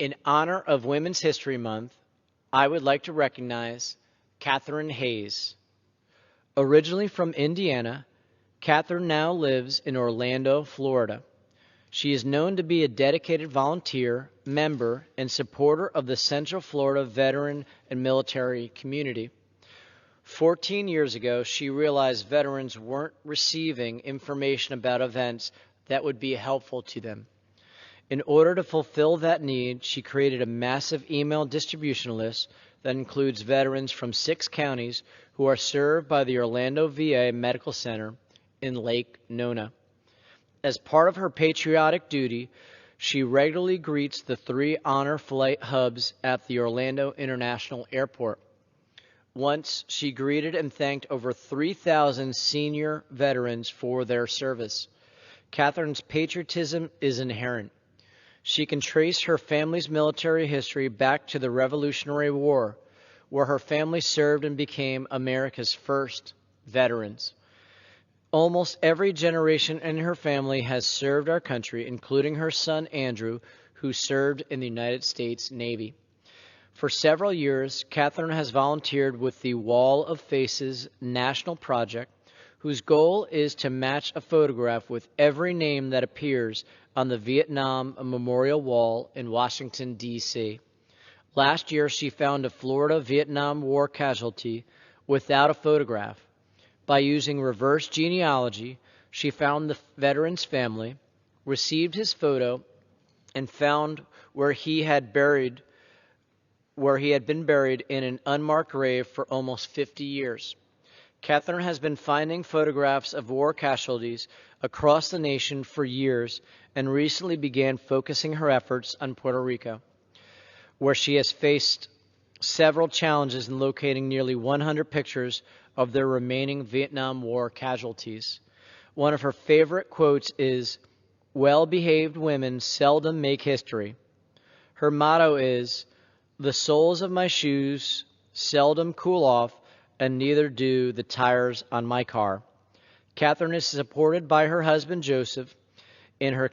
In honor of Women's History Month, I would like to recognize Catherine Hayes. Originally from Indiana, Catherine now lives in Orlando, Florida. She is known to be a dedicated volunteer, member, and supporter of the Central Florida veteran and military community. 14 years ago, she realized veterans weren't receiving information about events that would be helpful to them. In order to fulfill that need, she created a massive email distribution list that includes veterans from 6 counties who are served by the Orlando VA Medical Center in Lake Nona. As part of her patriotic duty, she regularly greets the 3 honor flight hubs at the Orlando International Airport. Once, she greeted and thanked over 3,000 senior veterans for their service. Catherine's patriotism is inherent. She can trace her family's military history back to the Revolutionary War, where her family served and became America's first veterans. Almost every generation in her family has served our country, including her son Andrew, who served in the United States Navy. For several years, Catherine has volunteered with the Wall of Faces National Project, whose goal is to match a photograph with every name that appears on the Vietnam Memorial Wall in Washington, D.C. Last year, she found a Florida Vietnam War casualty without a photograph. By using reverse genealogy, she found the veteran's family, received his photo, and found where he had been buried in an unmarked grave for almost 50 years. Catherine has been finding photographs of war casualties across the nation for years and recently began focusing her efforts on Puerto Rico, where she has faced several challenges in locating nearly 100 pictures of their remaining Vietnam War casualties. One of her favorite quotes is, "Well-behaved women seldom make history." Her motto is, "The soles of my shoes seldom cool off, and neither do the tires on my car." Catherine is supported by her husband Joseph in her